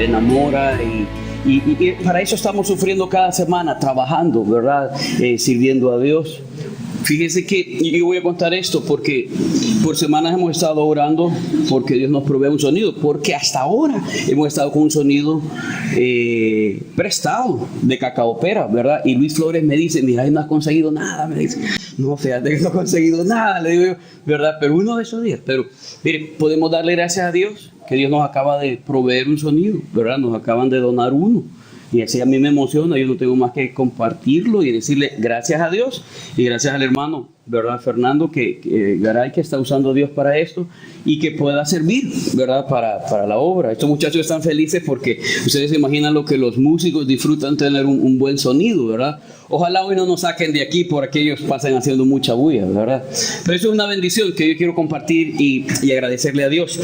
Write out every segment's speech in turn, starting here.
se enamora y para eso estamos sufriendo cada semana, trabajando, ¿verdad? Sirviendo a Dios. Fíjese que yo voy a contar esto porque por semanas hemos estado orando porque Dios nos provea un sonido, porque hasta ahora hemos estado con un sonido prestado de Cacaopera, ¿verdad? Y Luis Flores me dice, mira, no has conseguido nada, me dice. No, fíjate que no he conseguido nada, le digo yo, ¿verdad? Pero uno de esos días, pero mire, podemos darle gracias a Dios que Dios nos acaba de proveer un sonido, ¿verdad? Nos acaban de donar uno. Y así a mí me emociona, yo no tengo más que compartirlo y decirle gracias a Dios y gracias al hermano, ¿verdad? Fernando, Garay, que está usando a Dios para esto y que pueda servir, ¿verdad? Para la obra. Estos muchachos están felices porque ustedes se imaginan lo que los músicos disfrutan tener un buen sonido, ¿verdad? Ojalá hoy no nos saquen de aquí por aquellos pasen haciendo mucha bulla, ¿verdad? Pero eso es una bendición que yo quiero compartir y agradecerle a Dios.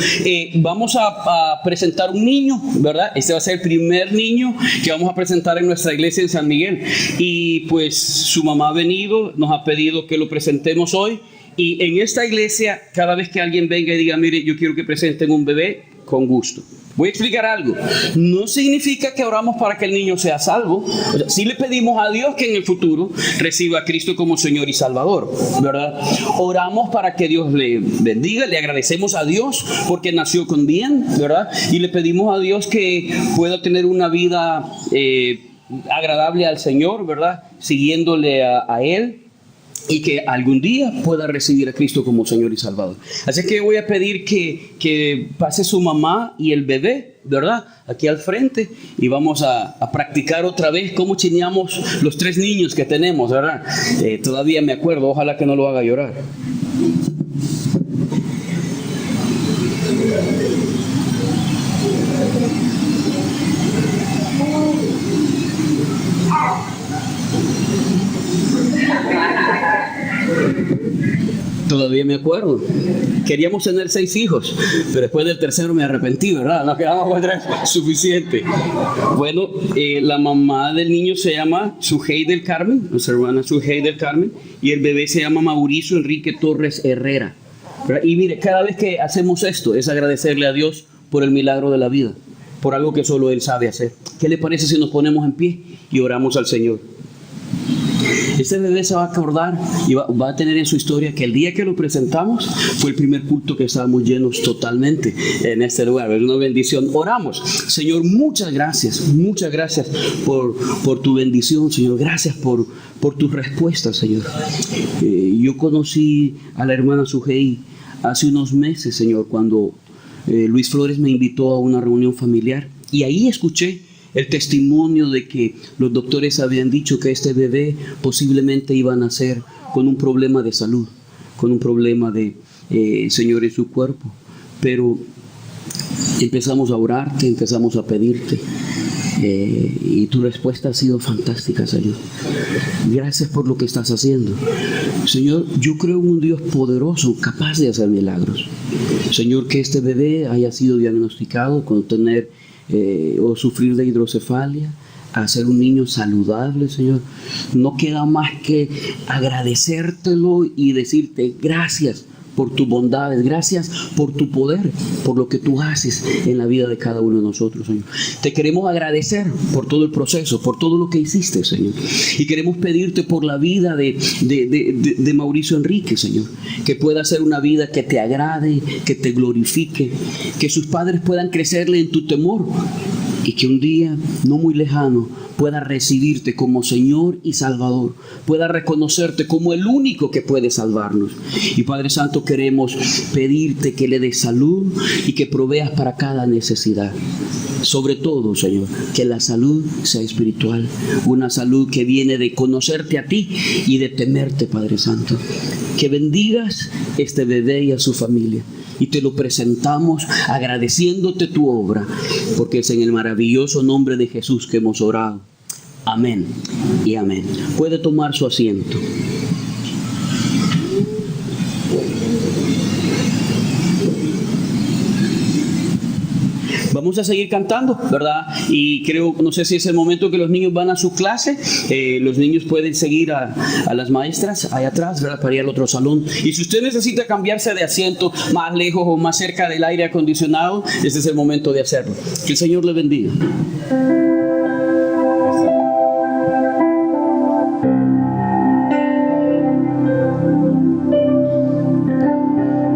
Vamos a presentar un niño, ¿verdad? Este va a ser el primer niño que vamos a presentar en nuestra iglesia en San Miguel. Y pues su mamá ha venido, nos ha pedido que lo presentemos hoy. Y en esta iglesia, cada vez que alguien venga y diga, mire, yo quiero que presenten un bebé, con gusto. Voy a explicar algo. No significa que oramos para que el niño sea salvo. O sea, sí le pedimos a Dios que en el futuro reciba a Cristo como Señor y Salvador, ¿verdad? Oramos para que Dios le bendiga, le agradecemos a Dios porque nació con bien, ¿verdad? Y le pedimos a Dios que pueda tener una vida agradable al Señor, ¿verdad? Siguiéndole a Él. Y que algún día pueda recibir a Cristo como Señor y Salvador. Así que voy a pedir que pase su mamá y el bebé, ¿verdad? Aquí al frente. Y vamos a practicar otra vez cómo chineamos los 3 niños que tenemos, ¿verdad? Todavía me acuerdo, ojalá que no lo haga llorar. Todavía me acuerdo. Queríamos tener 6 hijos, pero después del tercero me arrepentí, ¿verdad? Nos quedamos con 3, suficiente. Bueno, la mamá del niño se llama Sujei del Carmen, nuestra hermana Sujei del Carmen, y el bebé se llama Mauricio Enrique Torres Herrera, ¿verdad? Y mire, cada vez que hacemos esto es agradecerle a Dios por el milagro de la vida, por algo que solo Él sabe hacer. ¿Qué le parece si nos ponemos en pie y oramos al Señor? Este bebé se va a acordar y va a tener en su historia que el día que lo presentamos fue el primer culto que estábamos llenos totalmente en este lugar. Es una bendición. Oramos. Señor, muchas gracias por tu bendición, Señor. Gracias por tus respuestas, Señor. Yo conocí a la hermana Sujei hace unos meses, Señor, cuando Luis Flores me invitó a una reunión familiar y ahí escuché el testimonio de que los doctores habían dicho que este bebé posiblemente iba a nacer con un problema de salud, con un problema Señor, en su cuerpo. Pero empezamos a orarte, empezamos a pedirte. Y tu respuesta ha sido fantástica, Señor. Gracias por lo que estás haciendo. Señor, yo creo en un Dios poderoso, capaz de hacer milagros. Señor, que este bebé haya sido diagnosticado con tener o sufrir de hidrocefalia, a ser un niño saludable, Señor. No queda más que agradecértelo y decirte gracias por tus bondades, gracias por tu poder, por lo que tú haces en la vida de cada uno de nosotros, Señor. Te queremos agradecer por todo el proceso, por todo lo que hiciste, Señor. Y queremos pedirte por la vida de Mauricio Enrique, Señor, que pueda ser una vida que te agrade, que te glorifique, que sus padres puedan crecerle en tu temor y que un día no muy lejano pueda recibirte como Señor y Salvador, pueda reconocerte como el único que puede salvarnos. Y Padre Santo, queremos pedirte que le des salud y que proveas para cada necesidad. Sobre todo, Señor, que la salud sea espiritual, una salud que viene de conocerte a ti y de temerte, Padre Santo. Que bendigas este bebé y a su familia. Y te lo presentamos agradeciéndote tu obra, porque es en el maravilloso nombre de Jesús que hemos orado. Amén y amén. Puede tomar su asiento. Vamos vamos a seguir cantando, ¿verdad? Y creo, no sé si es el momento que los niños van a su clase. Los niños pueden seguir a las maestras allá atrás, ¿verdad? Para ir al otro salón. Y si usted necesita cambiarse de asiento más lejos o más cerca del aire acondicionado, este es el momento de hacerlo. Que el Señor le bendiga.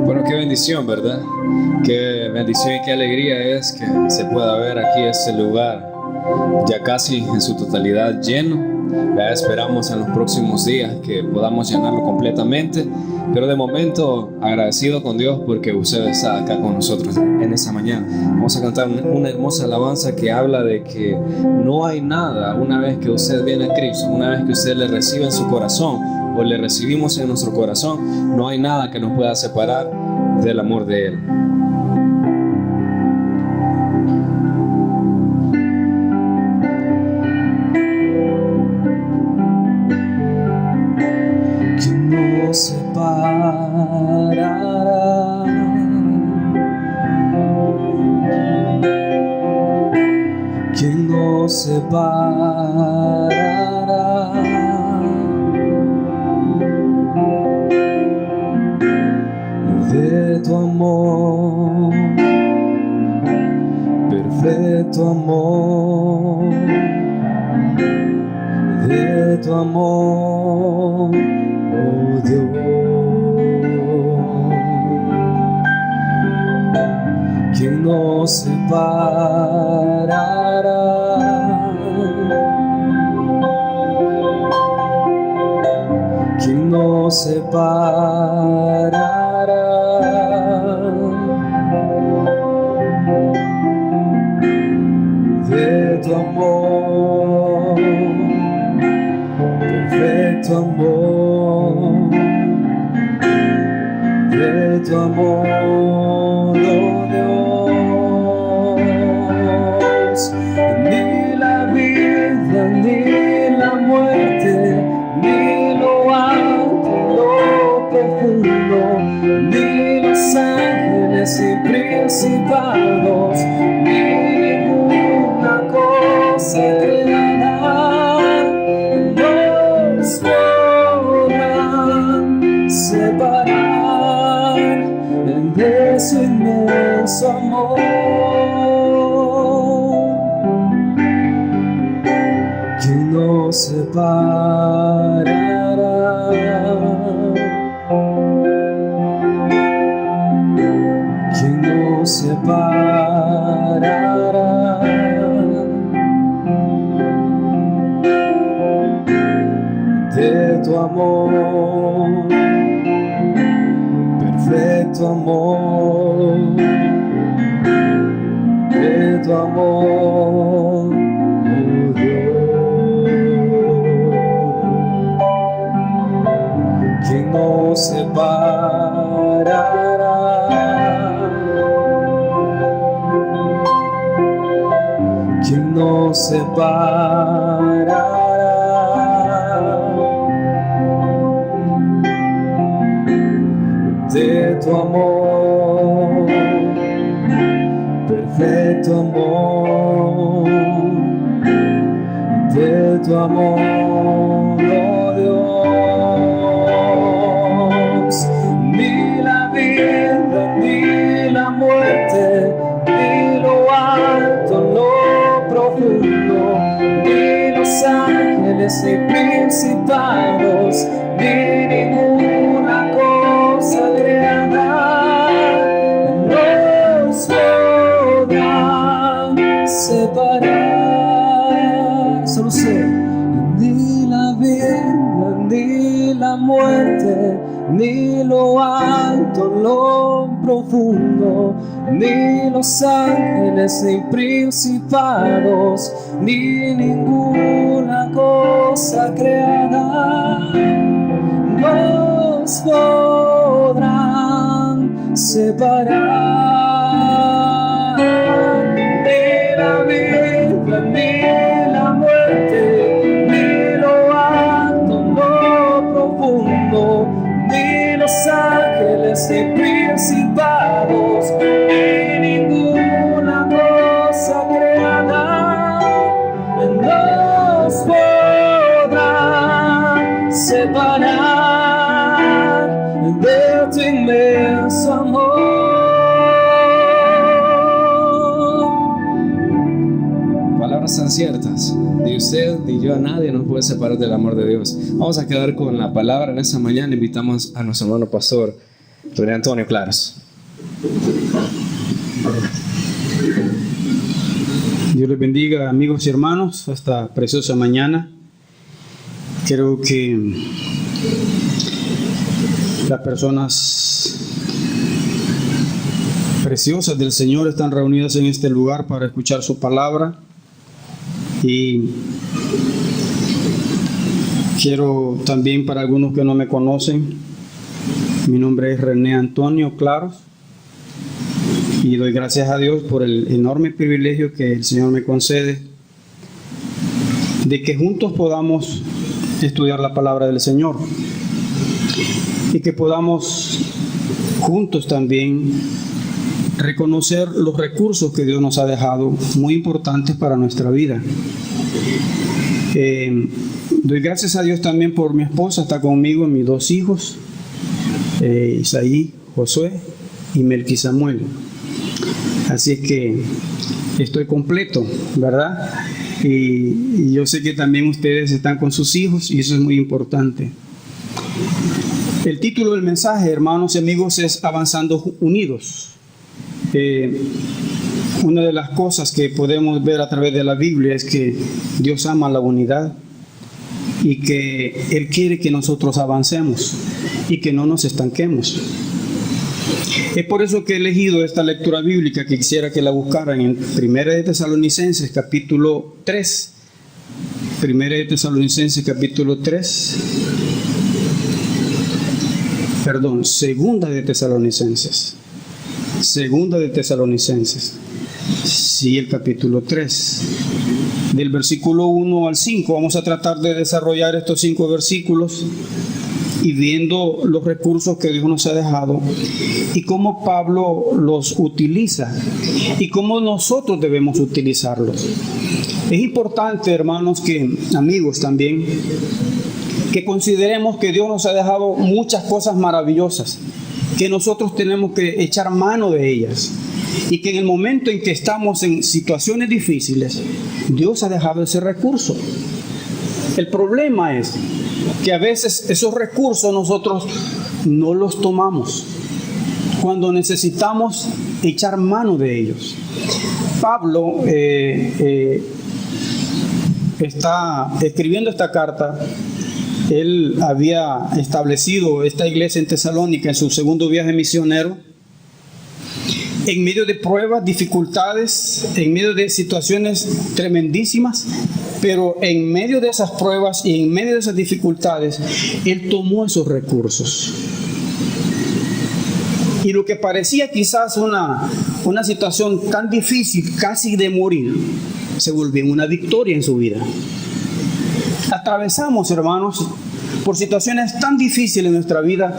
Bueno, qué bendición, ¿verdad? Qué bendición y qué alegría es que se pueda ver aquí este lugar ya casi en su totalidad lleno. Ya esperamos en los próximos días que podamos llenarlo completamente, pero de momento agradecido con Dios porque usted está acá con nosotros en esta mañana. Vamos a cantar una hermosa alabanza que habla de que no hay nada una vez que usted viene a Cristo, una vez que usted le recibe en su corazón o le recibimos en nuestro corazón, no hay nada que nos pueda separar del amor de Él. Separará. ¿Quién nos separará de tu amor, perfecto amor, de tu amor? Oh Dios, ¿quién nos separará? ¿Quién nos separará de tu amor, perfecto amor, de tu amor, oh Dios? Ni la vida, ni la muerte, ni lo alto, lo profundo, ni los ángeles y principados, ni ninguna cosa creada nos podrán separar de su inmenso amor. ¿Quién nos separará? ¿Quién nos separará de tu amor, perfecto amor, de tu amor, oh Dios? ¿Quién nos separará? ¿Quién nos separará de tu amor, perfecto amor, de tu amor, oh Dios? Ni la vida, ni la muerte, ni lo alto, lo profundo, ni los ángeles y principados, ni ninguna cosa creada nos podrán separar. Solo sé, ni la vida, ni la muerte, ni lo alto, lo profundo, ni los ángeles ni principados, ni ninguna cosa creada nos podrán separar. Ni la vida, ni la muerte, ni lo alto, lo profundo, ni los ángeles ni principados, ni ninguna cosa declarar de tu inmenso amor. Palabras tan ciertas. Ni usted ni yo, a nadie nos puede separar del amor de Dios. Vamos a quedar con la palabra en esta mañana. Invitamos a nuestro hermano pastor René Antonio Claros. Dios les bendiga, amigos y hermanos, esta preciosa mañana. Creo que las personas preciosas del Señor están reunidas en este lugar para escuchar su palabra. Y quiero también, para algunos que no me conocen, mi nombre es René Antonio Claros y doy gracias a Dios por el enorme privilegio que el Señor me concede de que juntos podamos estudiar la palabra del Señor y que podamos juntos también reconocer los recursos que Dios nos ha dejado, muy importantes para nuestra vida. Doy gracias a Dios también por mi esposa, está conmigo, mis dos hijos, Isaí, Josué y Melqui Samuel. Así es que estoy completo, ¿verdad? Y yo sé que también ustedes están con sus hijos y eso es muy importante. El título del mensaje, hermanos y amigos, es Avanzando Unidos. Una de las cosas que podemos ver a través de la Biblia es que Dios ama la unidad y que Él quiere que nosotros avancemos y que no nos estanquemos. Es por eso que he elegido esta lectura bíblica que quisiera que la buscaran en 1 de Tesalonicenses capítulo 3. 1 de Tesalonicenses capítulo 3. Perdón, 2 de Tesalonicenses. 2 de Tesalonicenses. Sí, el capítulo 3. Del versículo 1 al 5. Vamos a tratar de desarrollar estos 5 versículos y viendo los recursos que Dios nos ha dejado y cómo Pablo los utiliza y cómo nosotros debemos utilizarlos. Es importante, hermanos, amigos también, que consideremos que Dios nos ha dejado muchas cosas maravillosas, que nosotros tenemos que echar mano de ellas y que en el momento en que estamos en situaciones difíciles, Dios ha dejado ese recurso. El problema es que a veces esos recursos nosotros no los tomamos cuando necesitamos echar mano de ellos. Pablo está escribiendo esta carta. Él había establecido esta iglesia en Tesalónica en su segundo viaje misionero, en medio de pruebas, dificultades, en medio de situaciones tremendísimas, pero en medio de esas pruebas y en medio de esas dificultades, Él tomó esos recursos. Y lo que parecía quizás una situación tan difícil, casi de morir, se volvió una victoria en su vida. Atravesamos, hermanos, por situaciones tan difíciles en nuestra vida,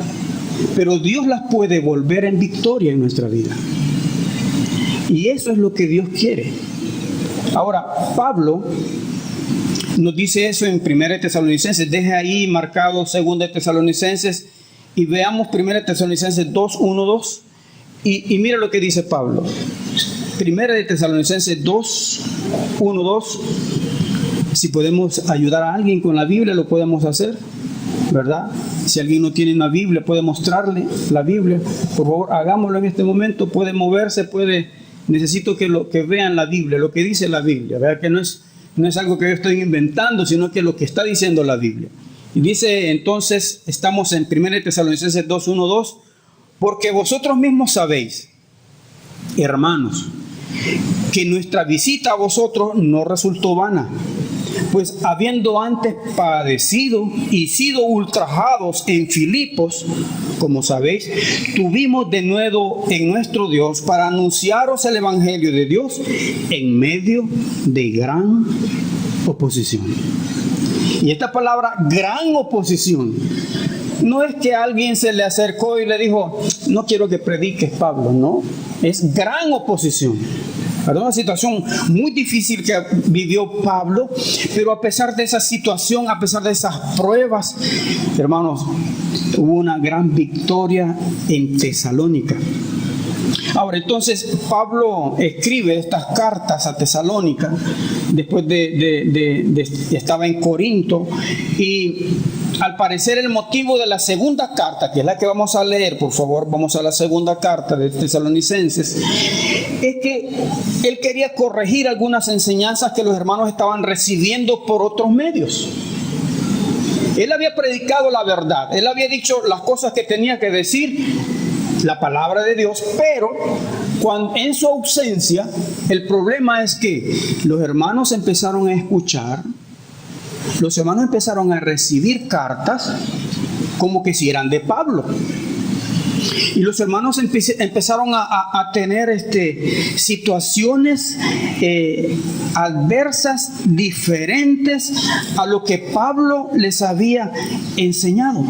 pero Dios las puede volver en victoria en nuestra vida. Y eso es lo que Dios quiere. Ahora, Pablo nos dice eso en 1 de Tesalonicenses. Deje ahí marcado 2 de Tesalonicenses y veamos 1 de Tesalonicenses 2, 1, 2. Y mira lo que dice Pablo. 1 de Tesalonicenses 2, 1, 2. Si podemos ayudar a alguien con la Biblia, lo podemos hacer, ¿verdad? Si alguien no tiene una Biblia, puede mostrarle la Biblia. Por favor, hagámoslo en este momento. Puede moverse, necesito que vean la Biblia, lo que dice la Biblia, ¿verdad? Que no es algo que yo estoy inventando, sino que lo que está diciendo la Biblia. Y dice entonces, estamos en 1 de Tesalonicenses 2, 1, 2, porque vosotros mismos sabéis, hermanos, que nuestra visita a vosotros no resultó vana, pues habiendo antes padecido y sido ultrajados en Filipos, como sabéis, tuvimos de nuevo en nuestro Dios para anunciaros el Evangelio de Dios en medio de gran oposición. Y esta palabra gran oposición no es que alguien se le acercó y le dijo, no quiero que prediques, Pablo, no, es gran oposición. Era una situación muy difícil que vivió Pablo, pero a pesar de esa situación, a pesar de esas pruebas, hermanos, hubo una gran victoria en Tesalónica. Ahora, entonces, Pablo escribe estas cartas a Tesalónica, después estaba en Corinto, y al parecer el motivo de la segunda carta, que es la que vamos a leer, por favor, vamos a la segunda carta de Tesalonicenses, es que él quería corregir algunas enseñanzas que los hermanos estaban recibiendo por otros medios. Él había predicado la verdad, él había dicho las cosas que tenía que decir, la palabra de Dios, pero en su ausencia, el problema es que los hermanos empezaron a escuchar, los hermanos empezaron a recibir cartas como que si eran de Pablo. Y los hermanos empezaron a tener situaciones adversas, diferentes a lo que Pablo les había enseñado.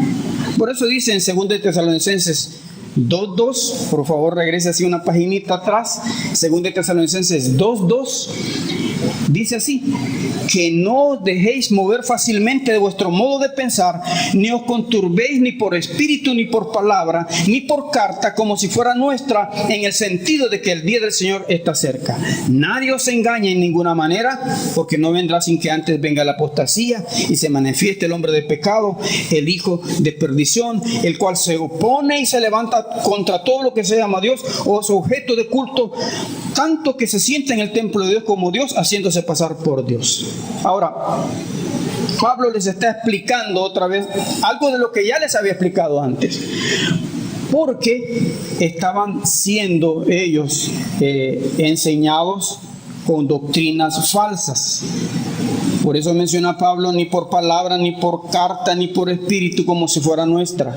Por eso dice en 2 Tesalonicenses 2:2, por favor regrese así una paginita atrás, 2 Tesalonicenses 2:2, dice así: que no os dejéis mover fácilmente de vuestro modo de pensar, ni os conturbéis ni por espíritu, ni por palabra, ni por carta, como si fuera nuestra, en el sentido de que el día del Señor está cerca. Nadie os engañe en ninguna manera, porque no vendrá sin que antes venga la apostasía y se manifieste el hombre de pecado, el hijo de perdición, el cual se opone y se levanta contra todo lo que se llama Dios o es objeto de culto, tanto que se sienta en el templo de Dios como Dios, haciéndose pasar por Dios. Ahora, Pablo les está explicando otra vez algo de lo que ya les había explicado antes, porque estaban siendo ellos enseñados con doctrinas falsas. Por eso menciona Pablo: ni por palabra, ni por carta, ni por espíritu, como si fuera nuestra.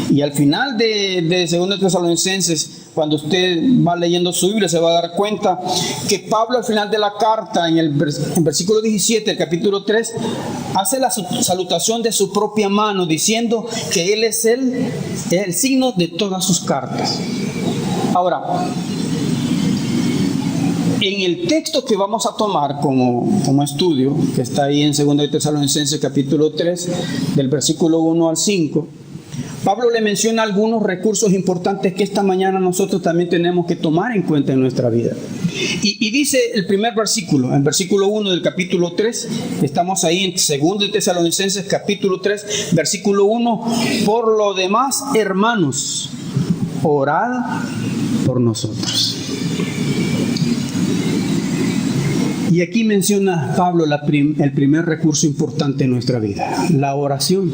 Y al final de 2 Tesalonicenses, cuando usted va leyendo su Biblia, se va a dar cuenta que Pablo al final de la carta, en versículo 17, el capítulo 3, hace la salutación de su propia mano, diciendo que él es el signo de todas sus cartas. Ahora, en el texto que vamos a tomar como estudio, que está ahí en 2 Tesalonicenses capítulo 3, del versículo 1 al 5, Pablo le menciona algunos recursos importantes que esta mañana nosotros también tenemos que tomar en cuenta en nuestra vida. Y dice el primer versículo, el versículo 1 del capítulo 3, estamos ahí en 2 Tesalonicenses capítulo 3, versículo 1, por lo demás, hermanos, orad por nosotros. Y aquí menciona Pablo el primer recurso importante en nuestra vida, la oración.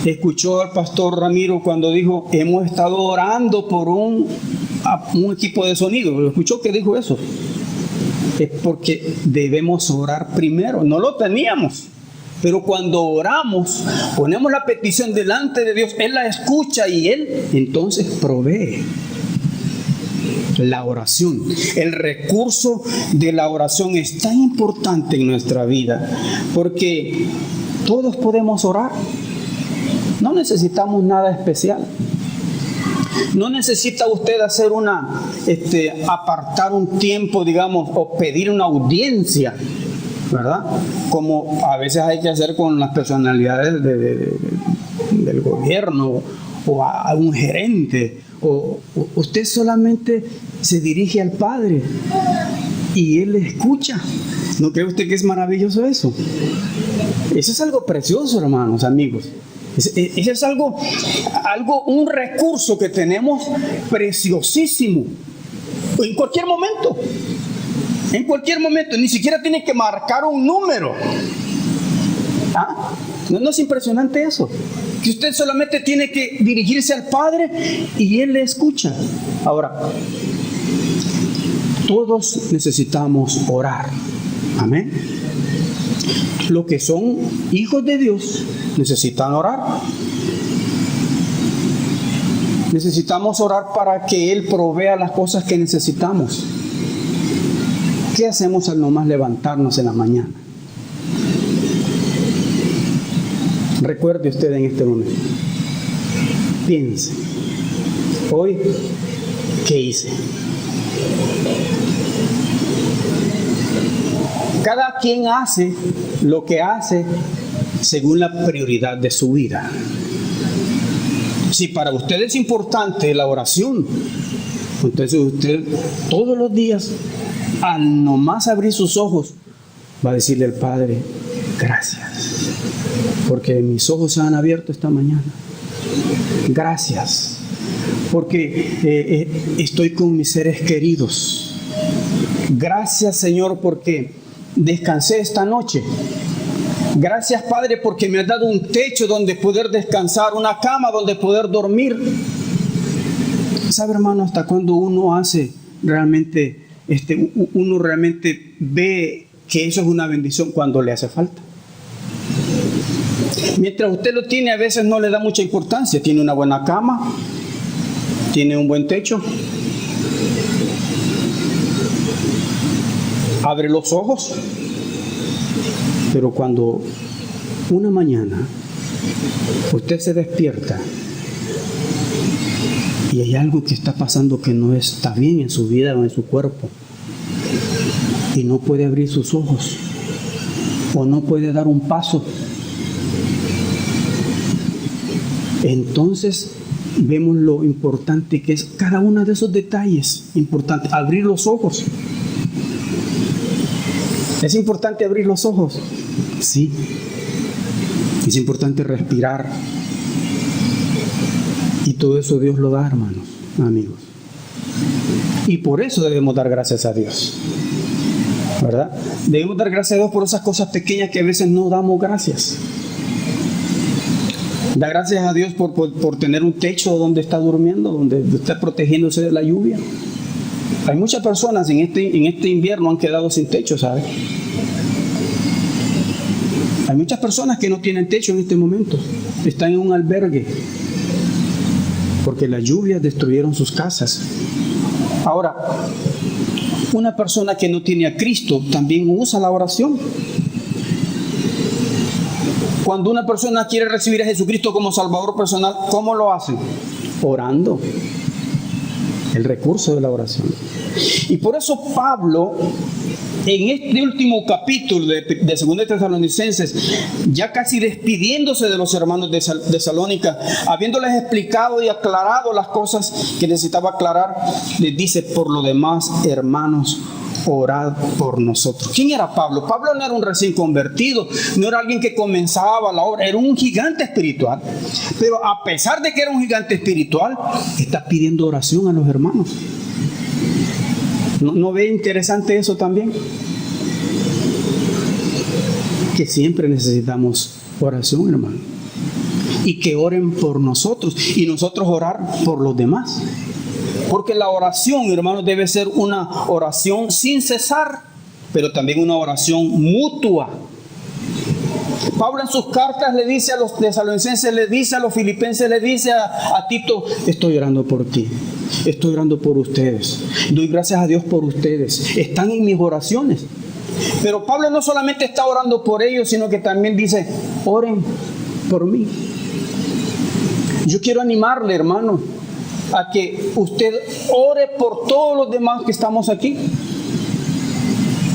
Escuchó al pastor Ramiro cuando dijo: hemos estado orando por un equipo de sonido. ¿Escuchó que dijo eso? Es porque debemos orar primero. No lo teníamos, pero cuando oramos, ponemos la petición delante de Dios, Él la escucha y Él entonces provee. La oración, el recurso de la oración es tan importante en nuestra vida, porque todos podemos orar. No necesitamos nada especial. No necesita usted hacer apartar un tiempo, digamos, o pedir una audiencia, ¿verdad? Como a veces hay que hacer con las personalidades del gobierno o a un gerente. O usted solamente se dirige al Padre y Él le escucha. ¿No cree usted que es maravilloso eso? Eso es algo precioso, hermanos, amigos. Eso es algo, un recurso que tenemos preciosísimo. En cualquier momento. En cualquier momento. Ni siquiera tiene que marcar un número. ¿Ah? ¿No es impresionante eso? Que usted solamente tiene que dirigirse al Padre y Él le escucha. Ahora, todos necesitamos orar. Amén. Los que son hijos de Dios necesitan orar. Necesitamos orar para que Él provea las cosas que necesitamos. ¿Qué hacemos al nomás levantarnos en la mañana? Recuerde usted en este momento. Piense. Hoy, ¿qué hice? Cada quien hace lo que hace según la prioridad de su vida. Si para usted es importante la oración, entonces usted todos los días, al nomás abrir sus ojos, va a decirle al Padre, gracias, porque mis ojos se han abierto esta mañana. Gracias, porque estoy con mis seres queridos. Gracias, Señor, porque descansé esta noche. Gracias, Padre, porque me has dado un techo donde poder descansar, una cama donde poder dormir. ¿Sabe, hermano, hasta cuando uno hace realmente, uno realmente ve que eso es una bendición? Cuando le hace falta. Mientras usted lo tiene, a veces no le da mucha importancia. Tiene una buena cama, tiene un buen techo, abre los ojos. Pero cuando una mañana usted se despierta y hay algo que está pasando que no está bien en su vida o en su cuerpo, y no puede abrir sus ojos o no puede dar un paso, entonces vemos lo importante que es cada uno de esos detalles. Importante abrir los ojos. ¿Es importante abrir los ojos? Sí. Es importante respirar. Y todo eso Dios lo da, hermanos, amigos. Y por eso debemos dar gracias a Dios, ¿verdad? Debemos dar gracias a Dios por esas cosas pequeñas que a veces no damos gracias. Da gracias a Dios por tener un techo donde está durmiendo, donde está protegiéndose de la lluvia. Hay muchas personas en este invierno han quedado sin techo, ¿sabes? Hay muchas personas que no tienen techo en este momento. Están en un albergue porque las lluvias destruyeron sus casas. Ahora, una persona que no tiene a Cristo también usa la oración. Cuando una persona quiere recibir a Jesucristo como Salvador personal, ¿cómo lo hace? Orando. El recurso de la oración. Y por eso Pablo, en este último capítulo de 2 Tesalonicenses, ya casi despidiéndose de los hermanos de Tesalónica, habiéndoles explicado y aclarado las cosas que necesitaba aclarar, les dice: por lo demás, hermanos, orad por nosotros. ¿Quién era Pablo? Pablo no era un recién convertido, no era alguien que comenzaba la obra, era un gigante espiritual. Pero a pesar de que era un gigante espiritual, está pidiendo oración a los hermanos. ¿No ve interesante eso también? Que siempre necesitamos oración, hermano. Y que oren por nosotros y nosotros orar por los demás. Porque la oración, hermanos, debe ser una oración sin cesar, pero también una oración mutua. Pablo en sus cartas le dice a los tesalonicenses, le dice a los filipenses, le dice a Tito: estoy orando por ti, estoy orando por ustedes, doy gracias a Dios por ustedes, están en mis oraciones. Pero Pablo no solamente está orando por ellos, sino que también dice: oren por mí. Yo quiero animarle, hermano, a que usted ore por todos los demás que estamos aquí.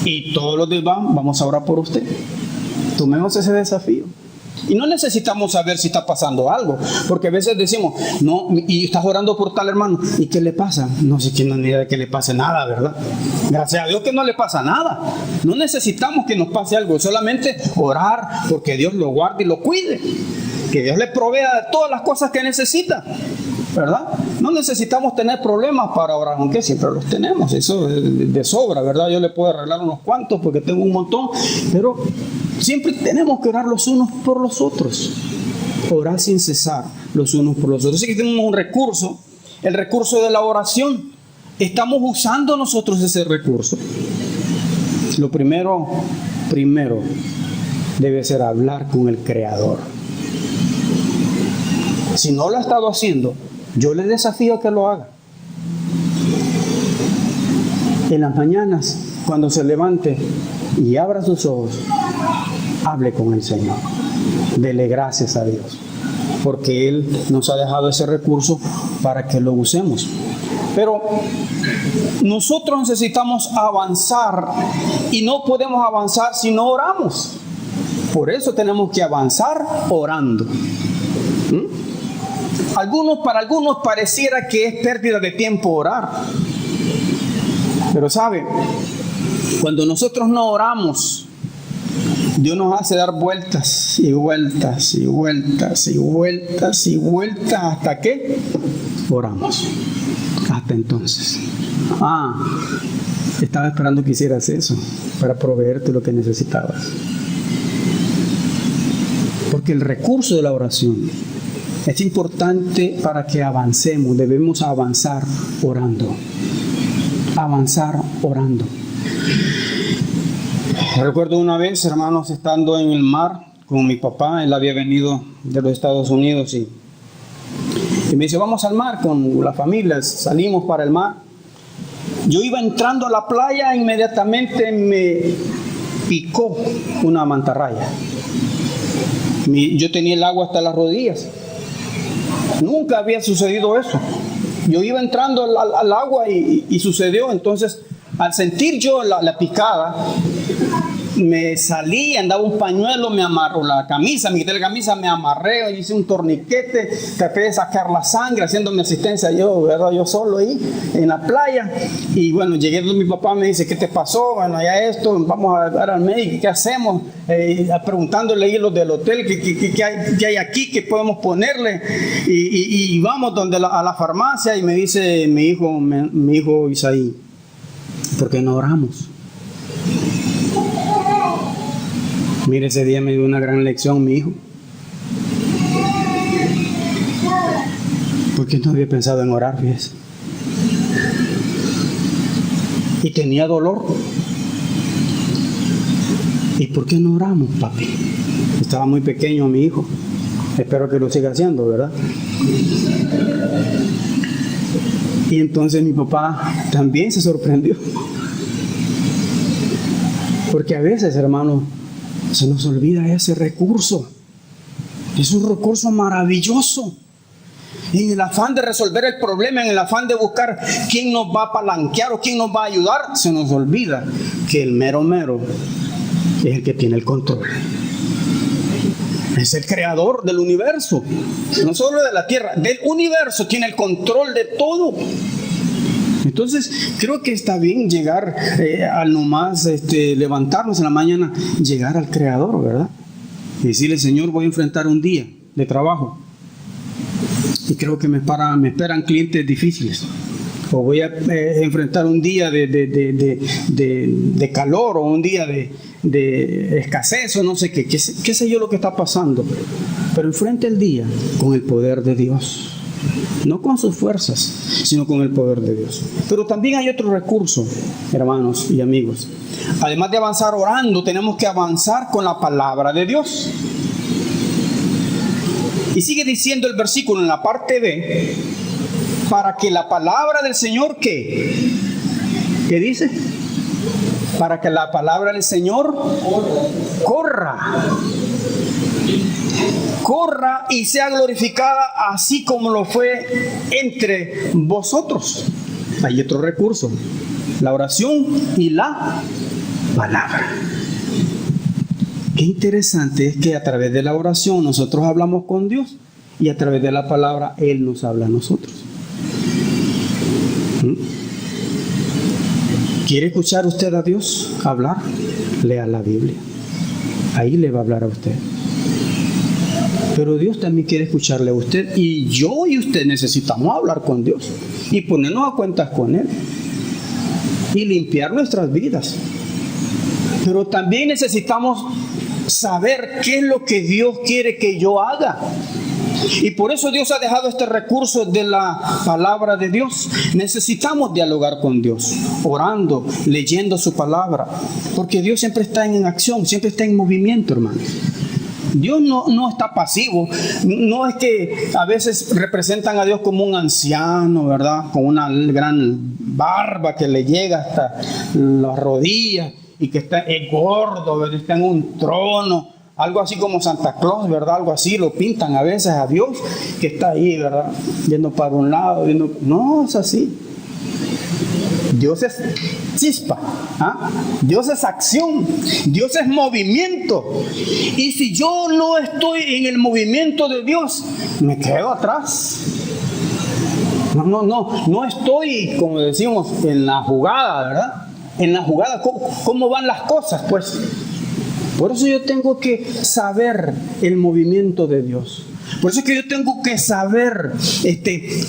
Y todos los demás vamos a orar por usted. Tomemos ese desafío. Y no necesitamos saber si está pasando algo, porque a veces decimos: no, y estás orando por tal hermano, ¿y qué le pasa? No sé, que no ni idea de que le pase nada, ¿verdad? Gracias a Dios que no le pasa nada. No necesitamos que nos pase algo, solamente orar porque Dios lo guarde y lo cuide, que Dios le provea de todas las cosas que necesita, ¿verdad? No necesitamos tener problemas para orar, aunque siempre los tenemos, eso de sobra, ¿verdad? Yo le puedo arreglar unos cuantos porque tengo un montón, pero siempre tenemos que orar los unos por los otros, orar sin cesar los unos por los otros. Así que tenemos un recurso, el recurso de la oración. Estamos usando nosotros ese recurso. Lo primero debe ser hablar con el Creador. Si no lo ha estado haciendo, yo le desafío a que lo haga. En las mañanas, cuando se levante y abra sus ojos, hable con el Señor. Dele gracias a Dios, porque Él nos ha dejado ese recurso para que lo usemos. Pero nosotros necesitamos avanzar y no podemos avanzar si no oramos. Por eso tenemos que avanzar orando. Para algunos pareciera que es pérdida de tiempo orar. Pero sabe, cuando nosotros no oramos, Dios nos hace dar vueltas y vueltas y vueltas y vueltas y vueltas hasta que oramos. Hasta entonces. Estaba esperando que hicieras eso para proveerte lo que necesitabas. Porque el recurso de la oración es importante para que avancemos. Debemos avanzar orando. Avanzar orando. Recuerdo una vez, hermanos, estando en el mar con mi papá. Él había venido de los Estados Unidos y me dice, vamos al mar con la familia. Salimos para el mar. Yo iba entrando a la playa, inmediatamente me picó una mantarraya. Yo tenía el agua hasta las rodillas. Nunca había sucedido eso. Yo iba entrando al agua y sucedió. Entonces, al sentir yo la picada, me salí, andaba un pañuelo, me amarró la camisa, me quité la camisa, me amarré, hice un torniquete, traté de sacar la sangre, haciéndome asistencia yo, ¿verdad? Yo solo ahí en la playa. Y bueno, llegué donde mi papá, me dice, ¿qué te pasó? Bueno, ya esto, vamos a dar al médico, ¿qué hacemos? Preguntándole ahí los del hotel, ¿qué hay aquí? ¿Qué podemos ponerle? Y vamos donde a la farmacia y me dice mi hijo Isaí, ¿por qué no oramos? Mire, ese día me dio una gran lección mi hijo. Porque no había pensado en orar, fíjese. Y tenía dolor. ¿Y por qué no oramos, papi? Estaba muy pequeño mi hijo. Espero que lo siga haciendo, ¿verdad? Y entonces mi papá también se sorprendió. Porque a veces, hermano, se nos olvida ese recurso. Es un recurso maravilloso. En el afán de resolver el problema, en el afán de buscar quién nos va a palanquear o quién nos va a ayudar, se nos olvida que el mero es el que tiene el control. Es el creador del universo. No solo de la tierra, del universo. Tiene el control de todo. Entonces, creo que está bien llegar al nomás levantarnos en la mañana, llegar al Creador, ¿verdad? Y decirle, Señor, voy a enfrentar un día de trabajo. Y creo que me esperan clientes difíciles. O voy a enfrentar un día de calor o un día de escasez o no sé qué sé yo lo que está pasando. Pero enfrente el día con el poder de Dios. No con sus fuerzas, sino con el poder de Dios. Pero también hay otro recurso, hermanos y amigos. Además de avanzar orando, tenemos que avanzar con la palabra de Dios. Y sigue diciendo el versículo en la parte B, para que la palabra del Señor, ¿qué dice? Para que la palabra del Señor corra y sea glorificada así como lo fue entre vosotros. Hay otro recurso, la oración y la palabra. Qué interesante es que a través de la oración nosotros hablamos con Dios y a través de la palabra Él nos habla a nosotros. ¿Quiere escuchar usted a Dios hablar? Lea la Biblia. Ahí le va a hablar a usted. Pero Dios también quiere escucharle a usted. Y yo y usted necesitamos hablar con Dios y ponernos a cuentas con Él y limpiar nuestras vidas. Pero también necesitamos saber qué es lo que Dios quiere que yo haga. Y por eso Dios ha dejado este recurso de la palabra de Dios. Necesitamos dialogar con Dios, orando, leyendo su palabra, porque Dios siempre está en acción, siempre está en movimiento, hermanos. Dios no está pasivo. No es que a veces representan a Dios como un anciano, ¿verdad? Con una gran barba que le llega hasta las rodillas y que está gordo, ¿verdad? Está en un trono. Algo así como Santa Claus, ¿verdad? Algo así lo pintan a veces a Dios, que está ahí, ¿verdad? Yendo para un lado, no es así. Dios es chispa, ¿ah? Dios es acción, Dios es movimiento. Y si yo no estoy en el movimiento de Dios, me quedo atrás. No estoy, como decimos, en la jugada, ¿verdad? En la jugada, ¿cómo van las cosas? Pues, por eso yo tengo que saber el movimiento de Dios. Por eso es que yo tengo que saber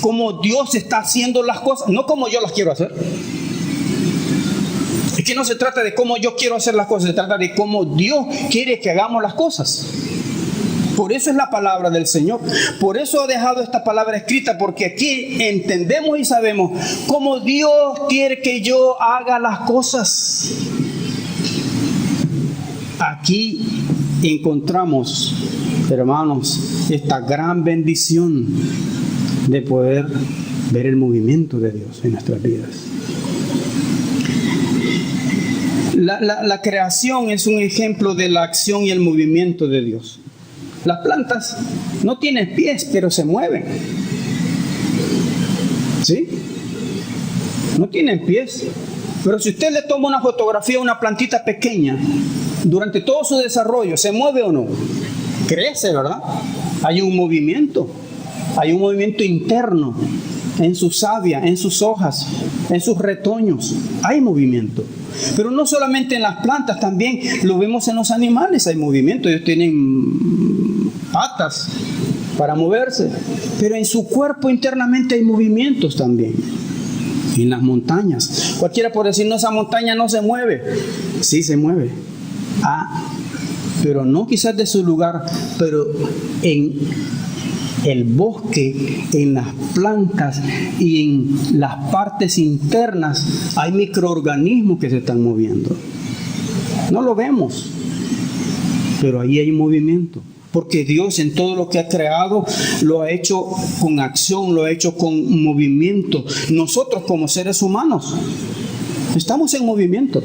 cómo Dios está haciendo las cosas, no como yo las quiero hacer. Es que no se trata de cómo yo quiero hacer las cosas, se trata de cómo Dios quiere que hagamos las cosas. Por eso es la palabra del Señor. Por eso ha dejado esta palabra escrita, porque aquí entendemos y sabemos cómo Dios quiere que yo haga las cosas. Aquí encontramos, hermanos, esta gran bendición de poder ver el movimiento de Dios en nuestras vidas. La creación es un ejemplo de la acción y el movimiento de Dios. Las plantas no tienen pies, pero se mueven. ¿Sí? No tienen pies. Pero si usted le toma una fotografía a una plantita pequeña, durante todo su desarrollo, ¿se mueve o no? Crece, ¿verdad? Hay un movimiento interno en su savia, en sus hojas, en sus retoños. Hay movimiento. Pero no solamente en las plantas, también lo vemos en los animales, hay movimiento. Ellos tienen patas para moverse, pero en su cuerpo internamente hay movimientos también. En las montañas, cualquiera puede decir, no, esa montaña no se mueve. Sí se mueve. Pero no quizás de su lugar, pero en el bosque, en las plantas y en las partes internas hay microorganismos que se están moviendo. No lo vemos, pero ahí hay movimiento. Porque Dios en todo lo que ha creado lo ha hecho con acción, lo ha hecho con movimiento. Nosotros como seres humanos estamos en movimiento.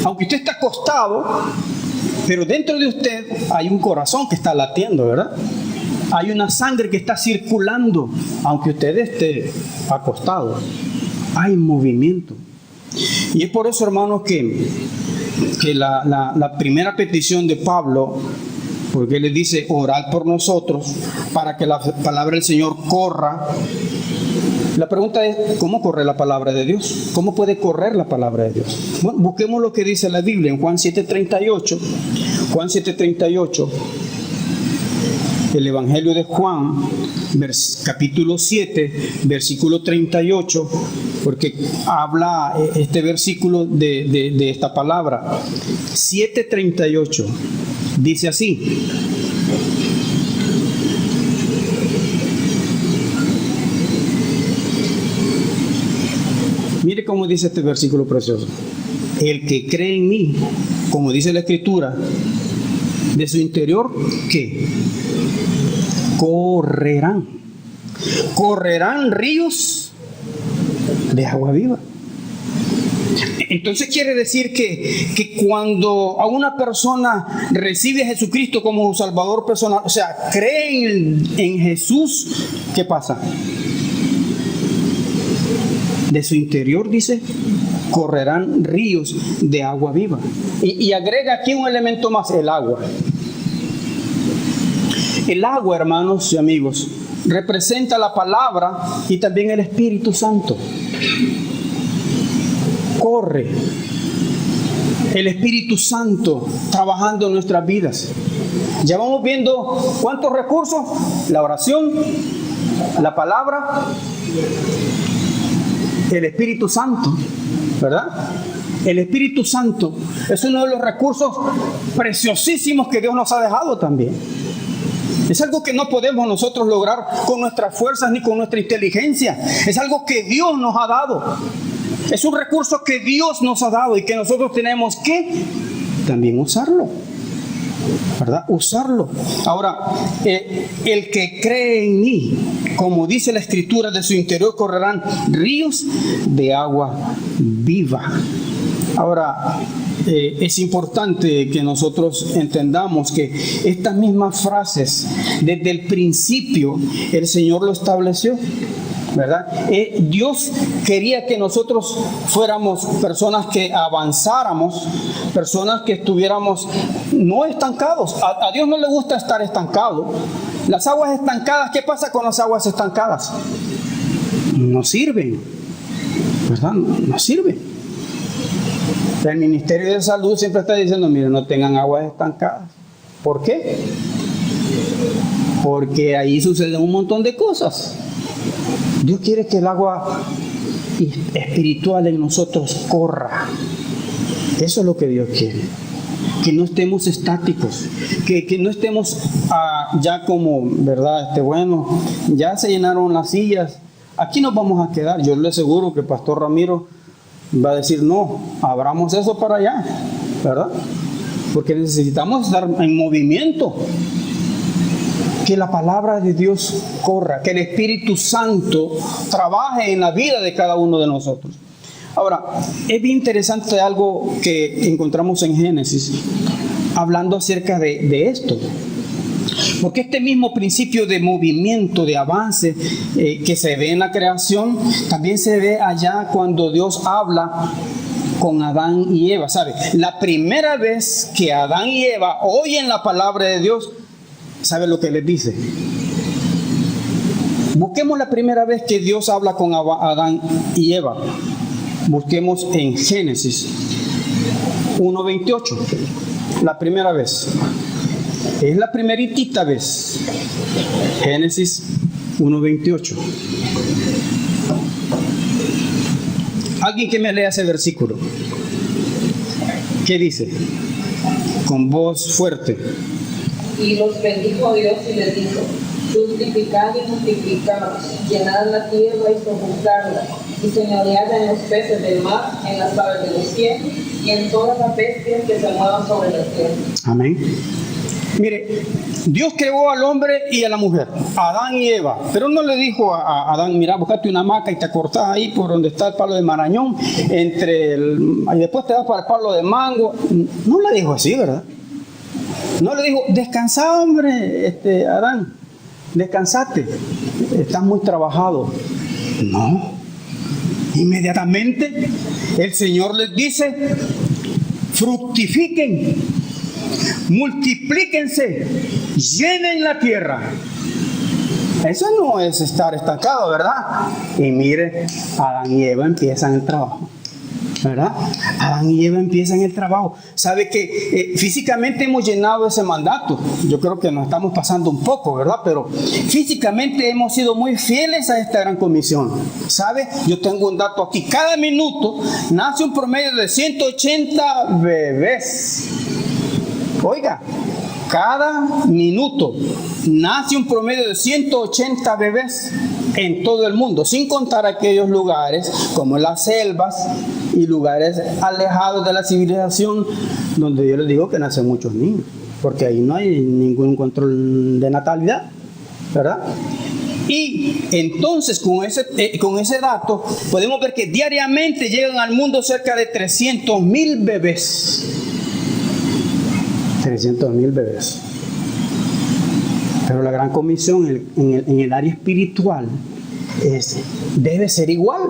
Aunque usted está acostado, pero dentro de usted hay un corazón que está latiendo, ¿verdad? Hay una sangre que está circulando, aunque usted esté acostado. Hay movimiento. Y es por eso, hermanos, que la primera petición de Pablo, porque él le dice, orad por nosotros para que la palabra del Señor corra. La pregunta es, ¿cómo corre la palabra de Dios? ¿Cómo puede correr la palabra de Dios? Bueno, busquemos lo que dice la Biblia en Juan 7:38. Juan 7:38. El Evangelio de Juan, capítulo 7, versículo 38, porque habla este versículo de esta palabra. 7:38, dice así. Mire cómo dice este versículo precioso. El que cree en mí, como dice la Escritura, de su interior, ¿qué? Correrán ríos de agua viva. Entonces quiere decir que cuando a una persona recibe a Jesucristo como su Salvador personal, o sea, cree en Jesús, ¿qué pasa? De su interior, dice, correrán ríos de agua viva. Y agrega aquí un elemento más, el agua. El agua, hermanos y amigos, representa la palabra y también el Espíritu Santo. Corre el Espíritu Santo trabajando en nuestras vidas. Ya vamos viendo cuántos recursos: la oración, la palabra, el Espíritu Santo, ¿verdad? El Espíritu Santo es uno de los recursos preciosísimos que Dios nos ha dejado también. Es algo que no podemos nosotros lograr con nuestras fuerzas ni con nuestra inteligencia. Es algo que Dios nos ha dado. Es un recurso que Dios nos ha dado y que nosotros tenemos que también usarlo, ¿verdad? Usarlo. Ahora, el que cree en mí, como dice la Escritura, de su interior correrán ríos de agua viva. Ahora, es importante que nosotros entendamos que estas mismas frases, desde el principio, el Señor lo estableció. ¿verdad? Dios quería que nosotros fuéramos personas que avanzáramos, personas que estuviéramos no estancados. A Dios no le gusta estar estancado. Las aguas estancadas, ¿qué pasa con las aguas estancadas? No sirven, ¿verdad? No sirven. El Ministerio de Salud siempre está diciendo, miren, no tengan aguas estancadas. ¿Por qué? Porque ahí suceden un montón de cosas. Dios quiere que el agua espiritual en nosotros corra. Eso es lo que Dios quiere. Que no estemos estáticos, que no estemos ya como, ¿verdad? Bueno, ya se llenaron las sillas, aquí nos vamos a quedar. Yo le aseguro que el Pastor Ramiro va a decir, no, abramos eso para allá, ¿verdad? Porque necesitamos estar en movimiento. Que la palabra de Dios corra, que el Espíritu Santo trabaje en la vida de cada uno de nosotros. Ahora, es bien interesante algo que encontramos en Génesis, hablando acerca de esto. Porque este mismo principio de movimiento, de avance que se ve en la creación, también se ve allá cuando Dios habla con Adán y Eva. ¿Sabe? La primera vez que Adán y Eva oyen la palabra de Dios, ¿sabe lo que les dice? Busquemos la primera vez que Dios habla con Adán y Eva. Busquemos en Génesis 1:28. La primera vez. Es la primeritita vez. Génesis 1:28. Alguien que me lea ese versículo. ¿Qué dice? Con voz fuerte. Y los bendijo Dios y les dijo: fructificad y multiplicaos, llenad la tierra y sojuzgadla, y señoread en los peces del mar, en las aves de los cielos, y en todas las bestias que se muevan sobre la tierra. Amén. Mire, Dios creó al hombre y a la mujer, Adán y Eva, pero no le dijo a Adán, mira, buscate una hamaca y te acostás ahí por donde está el palo de marañón, y después te vas para el palo de mango. No le dijo así, ¿verdad? No le dijo, descansa, hombre, Adán, descansate, estás muy trabajado. No, inmediatamente el Señor les dice, fructifiquen, multiplíquense, llenen la tierra. Eso no es estar estancado, ¿verdad? Y mire, Adán y Eva empiezan el trabajo, ¿verdad? Adán y Eva empiezan el trabajo. ¿Sabe que físicamente hemos llenado ese mandato? Yo creo que nos estamos pasando un poco, ¿verdad? Pero físicamente hemos sido muy fieles a esta gran comisión. ¿Sabe? Yo tengo un dato aquí. Cada minuto nace un promedio de 180 bebés. Oiga, cada minuto nace un promedio de 180 bebés en todo el mundo, sin contar aquellos lugares como las selvas y lugares alejados de la civilización, donde yo les digo que nacen muchos niños, porque ahí no hay ningún control de natalidad, ¿verdad? Y entonces con ese dato podemos ver que diariamente llegan al mundo cerca de 300,000 bebés. 300,000 bebés. Pero la gran comisión en el área espiritual debe ser igual.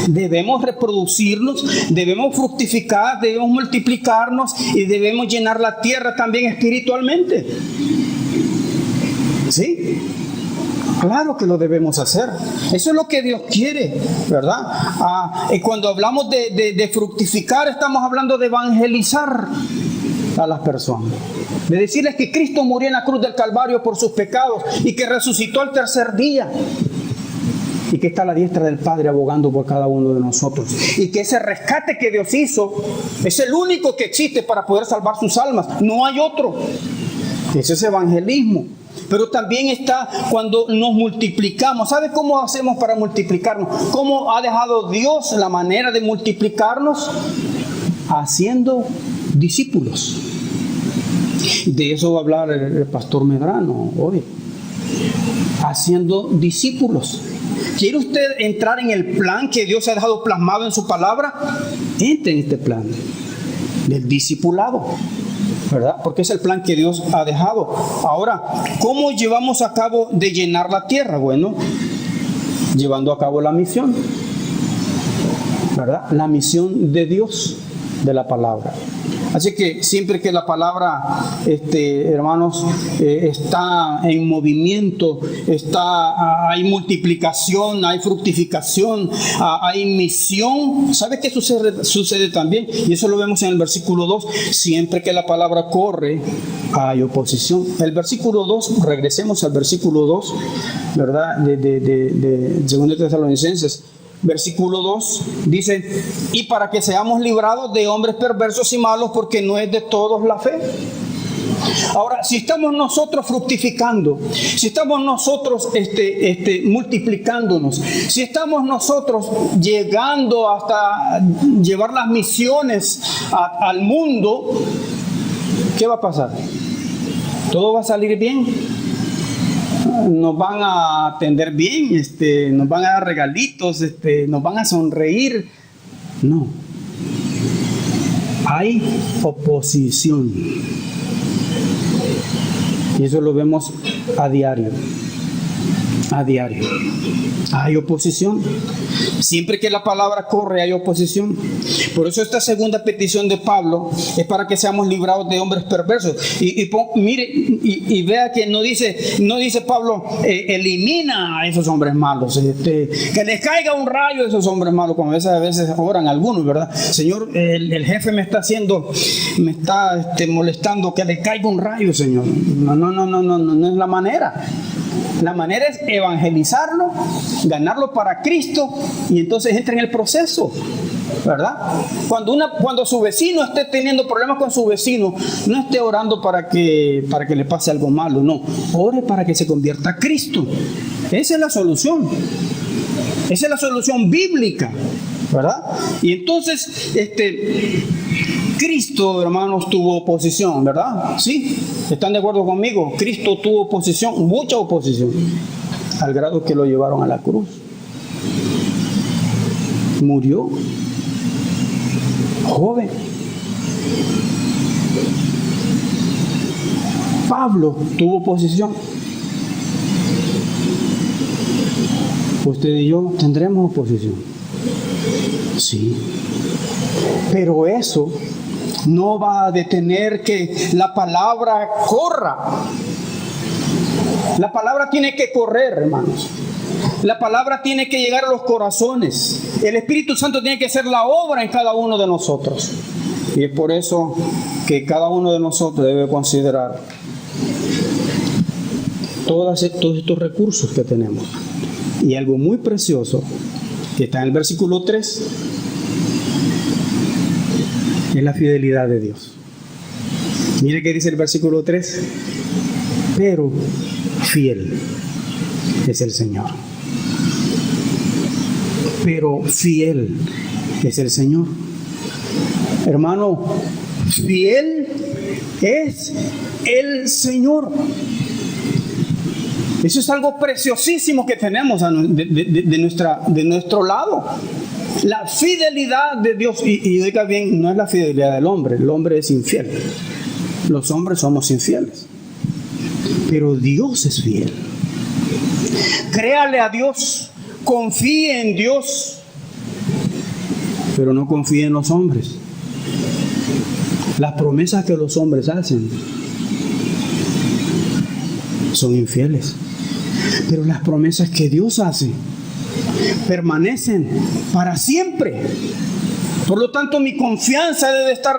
Debemos reproducirnos, debemos fructificar, debemos multiplicarnos y debemos llenar la tierra también espiritualmente. ¿Sí? Claro que lo debemos hacer. Eso es lo que Dios quiere, ¿verdad? Y cuando hablamos de fructificar, estamos hablando de evangelizar a las personas, de decirles que Cristo murió en la cruz del Calvario por sus pecados y que resucitó al tercer día y que está a la diestra del Padre abogando por cada uno de nosotros, y que ese rescate que Dios hizo es el único que existe para poder salvar sus almas, no hay otro. Ese es evangelismo. Pero también está cuando nos multiplicamos. ¿Sabe cómo hacemos para multiplicarnos? ¿Cómo ha dejado Dios la manera de multiplicarnos? Haciendo discípulos. De eso va a hablar el pastor Medrano hoy. Haciendo discípulos. ¿Quiere usted entrar en el plan que Dios ha dejado plasmado en su palabra? Entre en este plan del discipulado, ¿verdad? Porque es el plan que Dios ha dejado. Ahora, ¿cómo llevamos a cabo de llenar la tierra? Bueno, llevando a cabo la misión, ¿verdad? La misión de Dios, de la palabra. Así que siempre que la palabra, hermanos, está en movimiento, hay multiplicación, hay fructificación, hay misión. ¿Sabe qué sucede también? Y eso lo vemos en el versículo 2. Siempre que la palabra corre, hay oposición. El versículo 2, regresemos al versículo 2, ¿verdad? De 2 Tesalonicenses. Versículo 2 dice: y para que seamos librados de hombres perversos y malos, porque no es de todos la fe. Ahora, si estamos nosotros fructificando, si estamos nosotros multiplicándonos, si estamos nosotros llegando hasta llevar las misiones al mundo, ¿qué va a pasar? ¿Todo va a salir bien? Nos van a atender bien, nos van a dar regalitos, nos van a sonreír. No. Hay oposición. Y eso lo vemos a diario. A diario. Hay oposición. Siempre que la palabra corre, hay oposición. Por eso esta segunda petición de Pablo es para que seamos librados de hombres perversos. Mire, y vea que no dice Pablo, elimina a esos hombres malos, que les caiga un rayo a esos hombres malos, como a veces oran algunos, ¿verdad? Señor, el jefe me está molestando, que le caiga un rayo, Señor. No es la manera. La manera es evangelizarlo, ganarlo para Cristo, y entonces entra en el proceso, ¿verdad? Cuando su vecino esté teniendo problemas con su vecino, no esté orando para que le pase algo malo, no. Ore para que se convierta a Cristo. Esa es la solución. Esa es la solución bíblica, ¿verdad? Y entonces, Cristo, hermanos, tuvo oposición, ¿verdad? ¿Sí? ¿Están de acuerdo conmigo? Cristo tuvo oposición, mucha oposición, al grado que lo llevaron a la cruz. Murió joven. Pablo tuvo oposición. Usted y yo tendremos oposición. Sí. Pero eso no va a detener que la palabra corra. La palabra tiene que correr, hermanos. La palabra tiene que llegar a los corazones. El Espíritu Santo tiene que hacer la obra en cada uno de nosotros. Y es por eso que cada uno de nosotros debe considerar todos estos recursos que tenemos. Y algo muy precioso que está en el versículo 3 es la fidelidad de Dios. Mire qué dice el versículo 3: pero fiel es el Señor. Pero fiel es el Señor. Hermano, fiel es el Señor. Eso es algo preciosísimo que tenemos de nuestro lado. La fidelidad de Dios, y oiga bien, no es la fidelidad del hombre. El hombre es infiel. Los hombres somos infieles. Pero Dios es fiel. Créale a Dios, confíe en Dios, pero no confíe en los hombres. Las promesas que los hombres hacen son infieles. Pero las promesas que Dios hace permanecen para siempre. Por lo tanto, mi confianza debe estar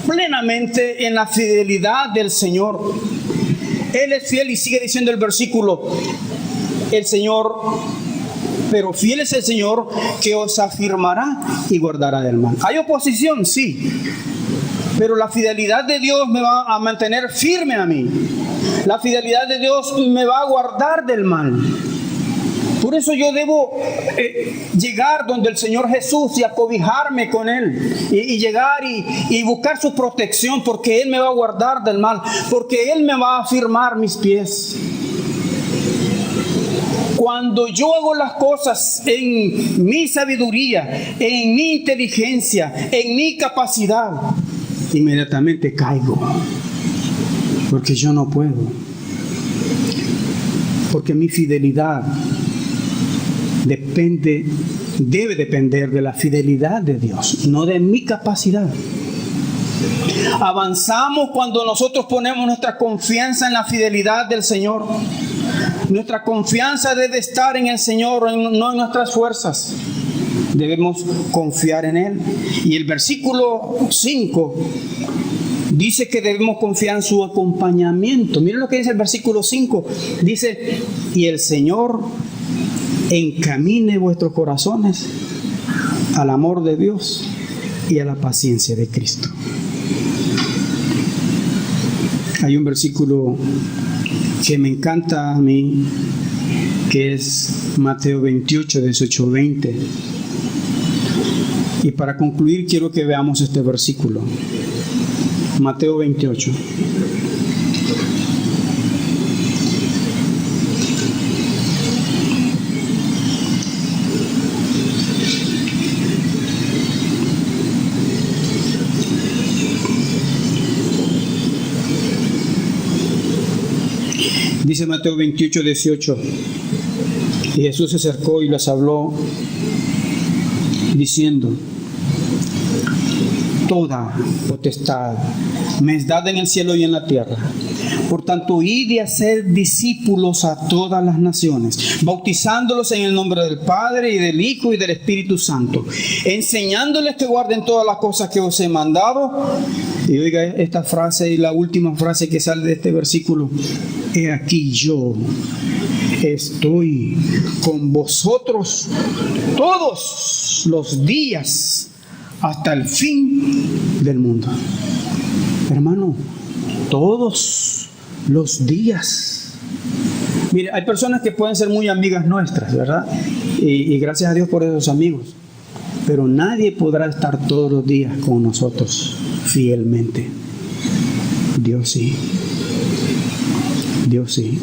plenamente en la fidelidad del Señor. Él es fiel, y sigue diciendo el versículo: el Señor, pero fiel es el Señor, que os afirmará y guardará del mal. Hay oposición, sí, pero la fidelidad de Dios me va a mantener firme a mí. La fidelidad de Dios me va a guardar del mal. Por eso yo debo llegar donde el Señor Jesús y acobijarme con Él, y llegar y buscar su protección, porque Él me va a guardar del mal, porque Él me va a afirmar mis pies. Cuando yo hago las cosas en mi sabiduría, en mi inteligencia, en mi capacidad, inmediatamente caigo, porque yo no puedo, porque mi fidelidad debe depender de la fidelidad de Dios, no de mi capacidad. Avanzamos cuando nosotros ponemos nuestra confianza en la fidelidad del Señor. Nuestra confianza debe estar en el Señor, no en nuestras fuerzas. Debemos confiar en Él. Y el versículo 5 dice que debemos confiar en su acompañamiento. Miren lo que dice el versículo 5. Dice, y el Señor encamine vuestros corazones al amor de Dios y a la paciencia de Cristo. Hay un versículo que me encanta a mí, que es Mateo 28, 18, 20. Y para concluir quiero que veamos este versículo. Mateo 28. Dice Mateo 28, 18. Y Jesús se acercó y les habló diciendo, toda potestad me es dada en el cielo y en la tierra. Por tanto, id y hacer discípulos a todas las naciones, bautizándolos en el nombre del Padre y del Hijo y del Espíritu Santo, enseñándoles que guarden todas las cosas que os he mandado. Y oiga esta frase y la última frase que sale de este versículo: he aquí yo estoy con vosotros todos los días hasta el fin del mundo. Hermano, todos los días. Mire, hay personas que pueden ser muy amigas nuestras, ¿verdad? Y gracias a Dios por esos amigos. Pero nadie podrá estar todos los días con nosotros fielmente. Dios sí. Dios sí.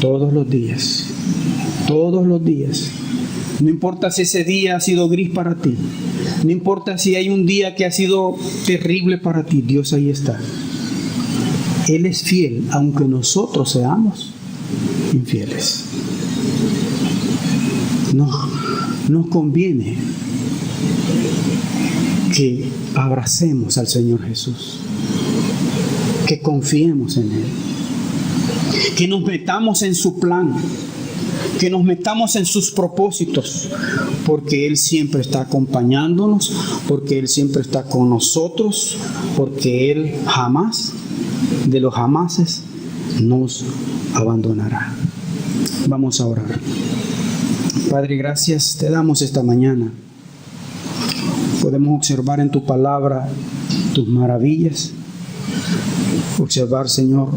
Todos los días. Todos los días. No importa si ese día ha sido gris para ti. No importa si hay un día que ha sido terrible para ti. Dios ahí está. Él es fiel, aunque nosotros seamos infieles. Nos conviene que abracemos al Señor Jesús, que confiemos en Él, que nos metamos en su plan, que nos metamos en sus propósitos, porque Él siempre está acompañándonos, porque Él siempre está con nosotros, porque Él jamás, de los jamases, nos abandonará. Vamos a orar. Padre, gracias te damos esta mañana. Podemos observar en tu palabra tus maravillas, observar, Señor,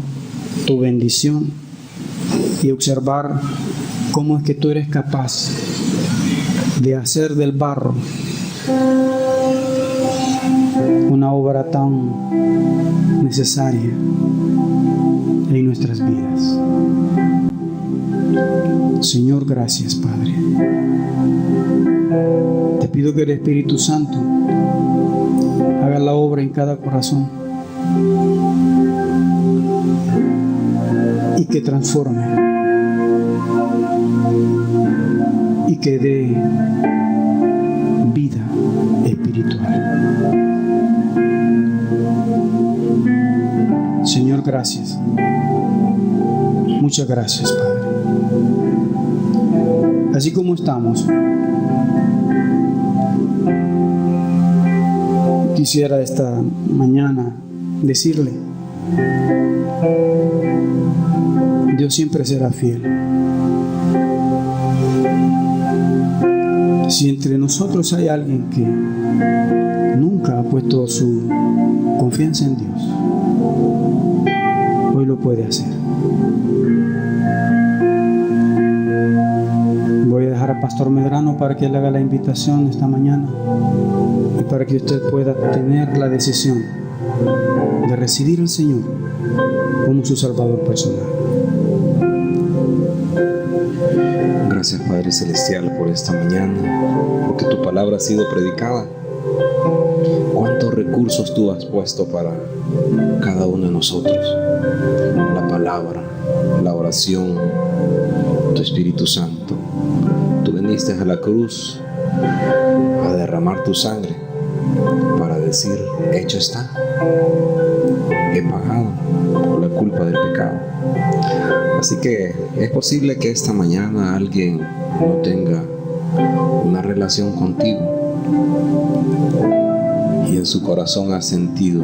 tu bendición y observar cómo es que tú eres capaz de hacer del barro una obra tan necesaria en nuestras vidas. Señor, gracias, Padre. Te pido que el Espíritu Santo haga la obra en cada corazón y que transforme y que dé vida espiritual. Señor, gracias. Muchas gracias, Padre. Así como estamos, quisiera esta mañana decirle: Dios siempre será fiel. Si entre nosotros hay alguien que nunca ha puesto su confianza en Dios, hoy lo puede hacer. Voy a dejar a Pastor Medrano para que él haga la invitación esta mañana y para que usted pueda tener la decisión de recibir al Señor como su Salvador personal. Gracias, Padre Celestial, por esta mañana, porque tu palabra ha sido predicada. ¿Cuántos recursos tú has puesto para cada uno de nosotros? La palabra, la oración, tu Espíritu Santo. Tú viniste a la cruz a derramar tu sangre para decir, hecho está. He pagado por la culpa del pecado. Así que es posible que esta mañana alguien no tenga una relación contigo y en su corazón ha sentido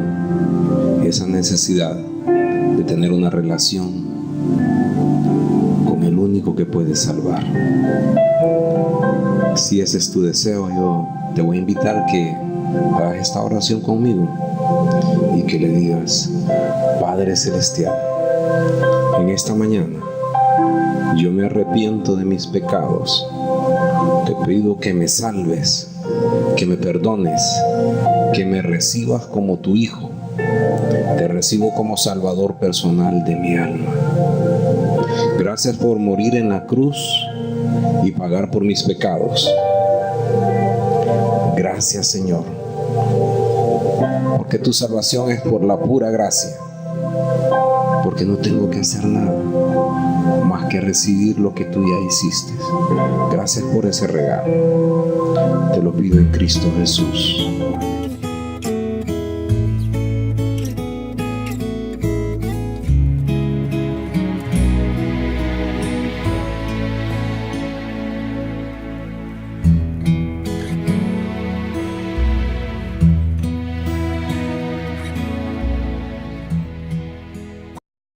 esa necesidad de tener una relación con el único que puede salvar. Si ese es tu deseo, yo te voy a invitar que hagas esta oración conmigo y que le digas: Padre Celestial, en esta mañana yo me arrepiento de mis pecados. Te pido que me salves, que me perdones, que me recibas como tu hijo. Te recibo como Salvador personal de mi alma. Gracias por morir en la cruz y pagar por mis pecados. Gracias, Señor, porque tu salvación es por la pura gracia, porque no tengo que hacer nada más que recibir lo que tú ya hiciste. Gracias por ese regalo. Te lo pido en Cristo Jesús.